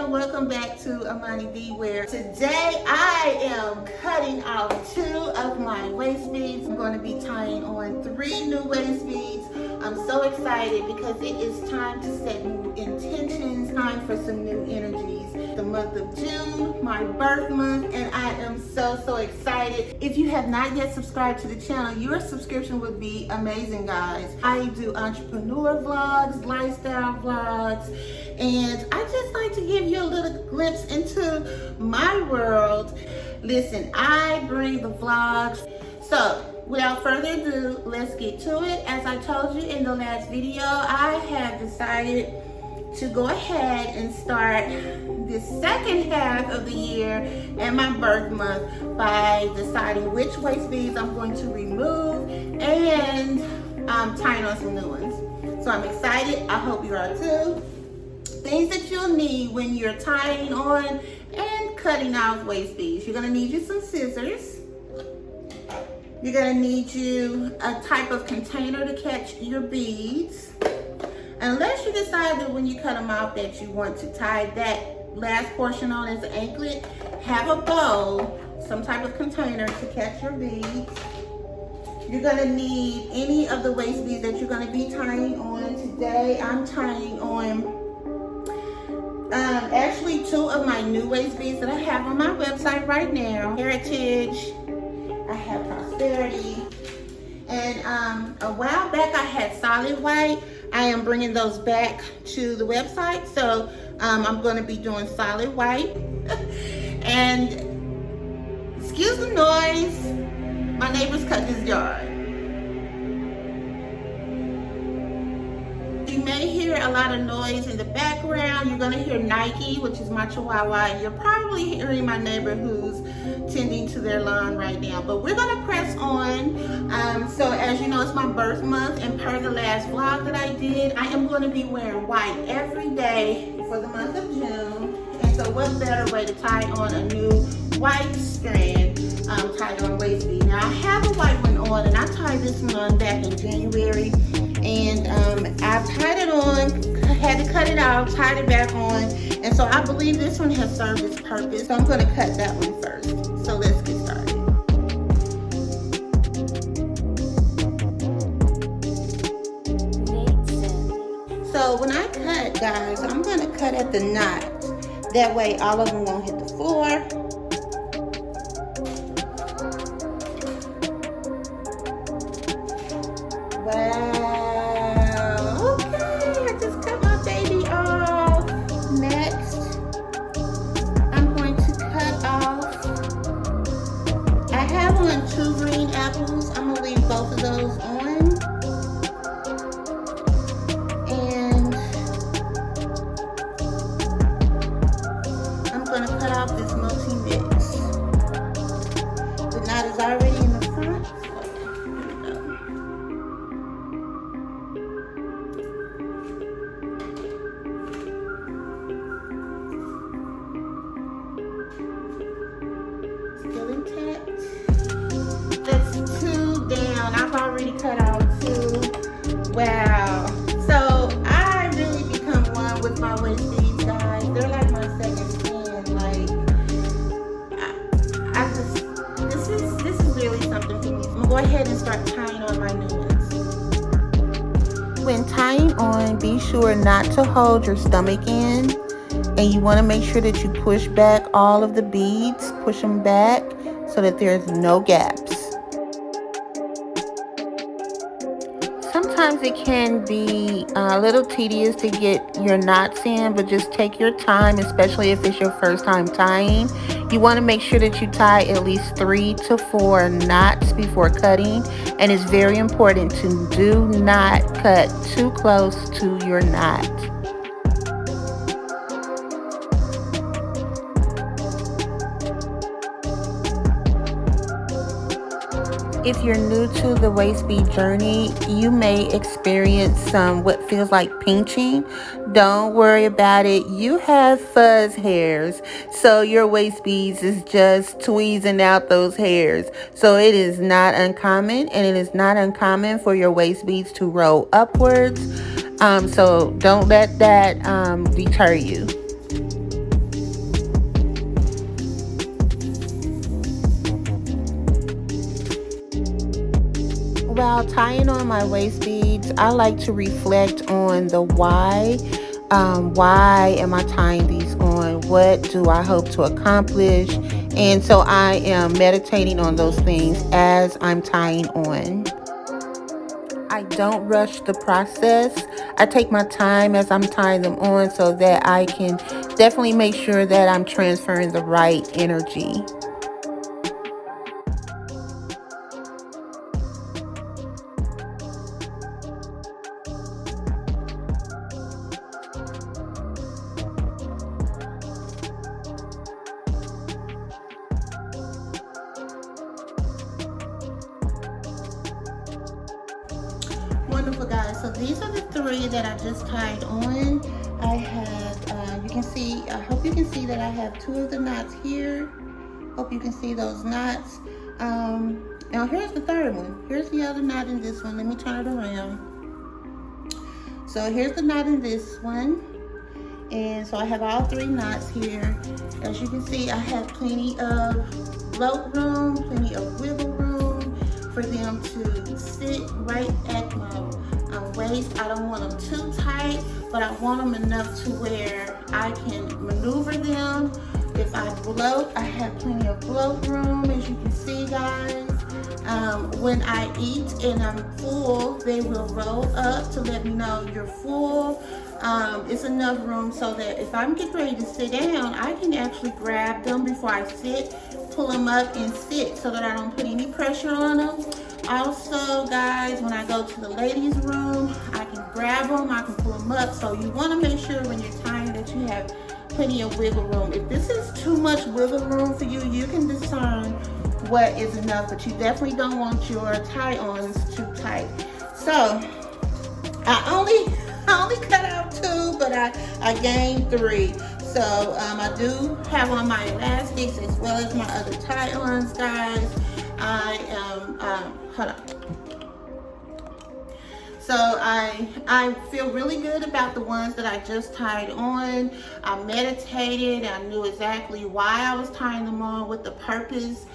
and welcome back to Amani Beadwear. Today I am cutting off 2 of my waist beads. I'm going to be tying on 3 new waist beads. I'm so excited because it is time to set new intentions, time for some new energies. The month of June, my birth month, and I am so excited. If you have not yet subscribed to the channel, your subscription would be amazing, guys. I do entrepreneur vlogs, lifestyle vlogs, and I just like to give you a little glimpse into my world. Listen, I bring the vlogs. So without further ado, let's get to it. As I told you in the last video, I have decided to go ahead and start the second half of the year and my birth month by deciding which waist beads I'm going to remove and tying on some new ones. So I'm excited. I hope you are too. Things that you'll need when you're tying on and cutting out waist beads. You're gonna need you some scissors. You're gonna need you a type of container to catch your beads. Unless you decide that when you cut them out that you want to tie that last portion on as an anklet, have a bowl, some type of container to catch your beads. You're gonna need any of the waist beads that you're gonna be tying on. Today I'm tying on actually 2 of my new waist beads that I have on my website right now. Heritage, I have Prosperity, and a while back I had solid white. I am bringing those back to the website, so I'm going to be doing solid white. And excuse the noise, my neighbor's cut his yard. You may hear a lot of noise in the background. You're going to hear Nike, which is my Chihuahua, and you're probably hearing my neighbor who's tending to their lawn right now. But we're going to press on. So as you know, it's my birth month, and per the last vlog that I did, I am going to be wearing white every day for the month of June. And so what better way to tie on a new white strand tied on waist bead. Now I have a white one on, and I tied this one on back in January. And I tied it on, had to cut it out, tied it back on, and so I believe this one has served its purpose. So I'm going to cut that one first. So let's get started. So when I cut, guys, I'm going to cut at the knot. That way all of them won't hit the floor. Wow. Two green apples. I'm gonna leave both of those on, and I'm gonna cut off this multi-mix. The knot is already in the front. Still intact. That's 2 down. I've already cut out 2. Wow. So I really become one with my waist beads, guys. They're like my second skin. Like this is really something for me. I'm gonna go ahead and start tying on my new ones. When tying on, be sure not to hold your stomach in, and you want to make sure that you push back all of the beads. Push them back so that there's no gaps. Sometimes it can be a little tedious to get your knots in, but just take your time, especially if it's your first time tying. You want to make sure that you tie at least 3 to 4 knots before cutting, and it's very important to do not cut too close to your knot. If you're new to the waist bead journey, you may experience some what feels like pinching. Don't worry about it. You have fuzz hairs, so your waist beads is just tweezing out those hairs. So it is not uncommon, and it is not uncommon for your waist beads to roll upwards. So don't let that deter you. about tying on my waist beads, I like to reflect on the why. Why am I tying these on? What do I hope to accomplish? And so I am meditating on those things as I'm tying on. I don't rush the process. I take my time as I'm tying them on so that I can definitely make sure that I'm transferring the right energy. Wonderful, guys. So these are the 3 that I just tied on. I have, you can see, I hope you can see that I have 2 of the knots here. Hope you can see those knots. Now here's the 3rd one. Here's the other knot in this one. Let me turn it around. So here's the knot in this one. And so I have all 3 knots here. As you can see, I have plenty of float room, plenty of wiggle room for them to sit right at my waist. I don't want them too tight, but I want them enough to where I can maneuver them. If I bloat, I have plenty of bloat room, as you can see, guys. When I eat and I'm full, they will roll up to let me know you're full. It's enough room so that if I'm getting ready to sit down, I can actually grab them before I sit, pull them up and sit so that I don't put any pressure on them. Also, guys, when I go to the ladies' room, I can grab them, I can pull them up. So you want to make sure when you're tying that you have plenty of wiggle room. If this is too much wiggle room for you, you can discern what is enough, but you definitely don't want your tie-ons too tight. So I only cut out 2, but I gained 3. So I do have on my elastics as well as my other tie-ons, guys. I am, hold on. So I feel really good about the ones that I just tied on. I meditated. I knew exactly why I was tying them on, with the purpose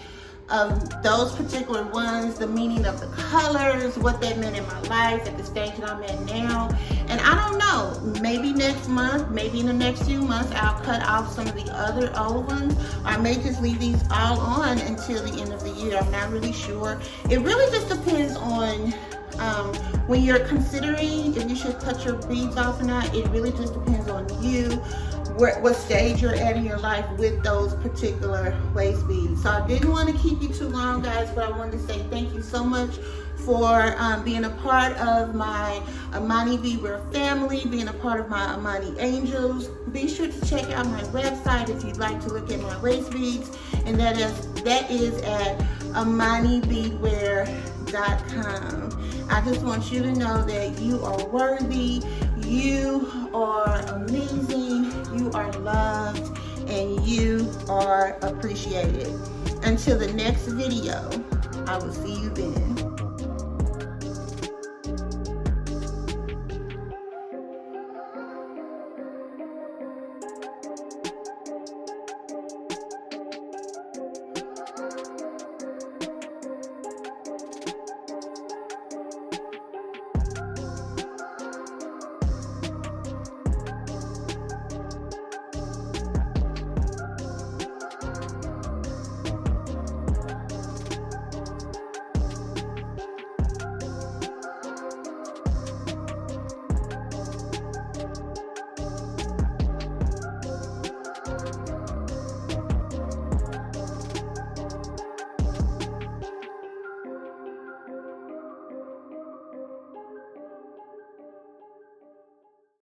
of those particular ones, the meaning of the colors, what that meant in my life at the stage that I'm at now. And I don't know, maybe next month, maybe in the next few months, I'll cut off some of the other old ones. Or I may just leave these all on until the end of the year. I'm not really sure. It really just depends on when you're considering if you should cut your beads off or not. It really just depends on you, what stage you're at in your life with those particular waist beads. So I didn't want to keep you too long, guys, but I wanted to say thank you so much for being a part of my Amani Beadwear family, being a part of my Amani Angels. Be sure to check out my website if you'd like to look at my waist beads, and that is at AmaniBeadwear.com. I just want you to know that you are worthy, you are amazing, you are loved, and you are appreciated. Until the next video, I will see you then.